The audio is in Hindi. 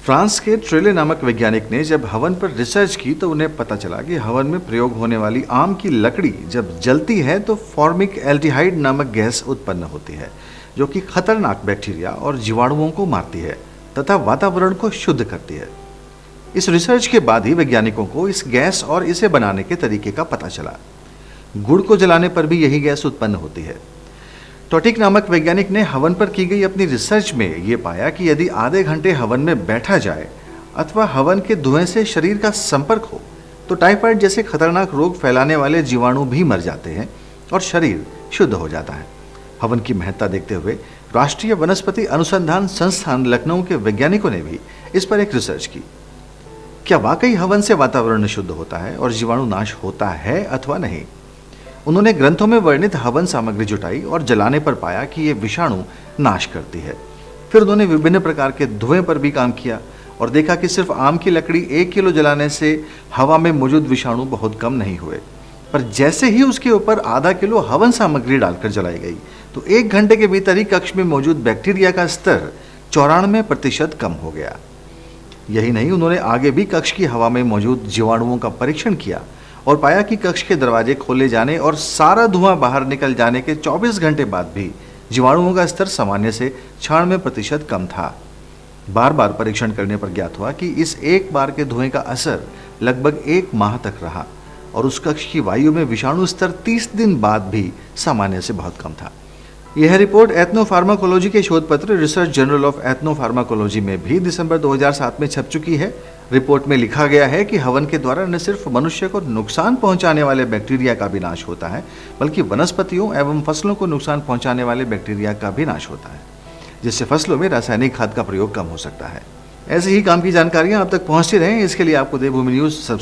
फ्रांस के ट्रेले नामक वैज्ञानिक ने जब हवन पर रिसर्च की तो उन्हें पता चला कि हवन में प्रयोग होने वाली आम की लकड़ी जब जलती है तो फॉर्मिक एल्डिहाइड नामक गैस उत्पन्न होती है, जो कि खतरनाक बैक्टीरिया और जीवाणुओं को मारती है तथा वातावरण को शुद्ध करती है। इस रिसर्च के बाद ही वैज्ञानिकों को इस गैस और इसे बनाने के तरीके का पता चला। गुड़ को जलाने पर भी यही गैस उत्पन्न होती है। टॉटिक नामक वैज्ञानिक ने हवन पर की गई अपनी रिसर्च में ये पाया कि यदि आधे घंटे हवन में बैठा जाए अथवा हवन के धुएं से शरीर का संपर्क हो तो टाइफाइड जैसे खतरनाक रोग फैलाने वाले जीवाणु भी मर जाते हैं और शरीर शुद्ध हो जाता है। हवन की महत्ता देखते हुए राष्ट्रीय वनस्पति अनुसंधान संस्थान लखनऊ के वैज्ञानिकों ने भी इस पर एक रिसर्च की। क्या वाकई हवन से वातावरण शुद्ध होता है और जीवाणु नाश होता है अथवा नहीं? उन्होंने ग्रंथों में वर्णित हवन सामग्री जुटाई और जलाने पर पाया कि ये विषाणु नाश करती है। फिर उन्होंने विभिन्न प्रकार के धुएं पर भी काम किया और देखा कि सिर्फ आम की लकड़ी 1 किलो जलाने से हवा में मौजूद विषाणु बहुत कम नहीं हुए, पर जैसे ही उसके ऊपर आधा किलो हवन सामग्री डालकर जलाई गई तो 1 घंटे के भीतर ही कक्ष में मौजूद बैक्टीरिया का स्तर 94% कम हो गया। यही नहीं, उन्होंने आगे भी कक्ष की हवा में मौजूद जीवाणुओं का परीक्षण किया और पाया कि कक्ष के दरवाजे खोले जाने और सारा धुआं बाहर निकल जाने के 24 घंटे बाद भी जीवाणुओं का स्तर सामान्य से 96% कम था। बार बार परीक्षण करने पर ज्ञात हुआ कि इस एक बार के धुएं का असर लगभग 1 माह तक रहा और उस कक्ष की वायु में विषाणु स्तर 30 दिन बाद भी सामान्य से बहुत कम था। यह रिपोर्ट एथनोफार्माकोलॉजी के शोध पत्र रिसर्च जर्नल ऑफ एथनोफार्माकोलॉजी में भी दिसंबर 2007 में छप चुकी है। रिपोर्ट में लिखा गया है कि हवन के द्वारा न सिर्फ मनुष्य को नुकसान पहुंचाने वाले बैक्टीरिया का भी नाश होता है, बल्कि वनस्पतियों एवं फसलों को नुकसान पहुंचाने वाले बैक्टीरिया का भी नाश होता है, जिससे फसलों में रासायनिक खाद का प्रयोग कम हो सकता है। ऐसे ही काम की जानकारियां आप तक पहुंचती रहें, इसके लिए आपको देवभूमि न्यूज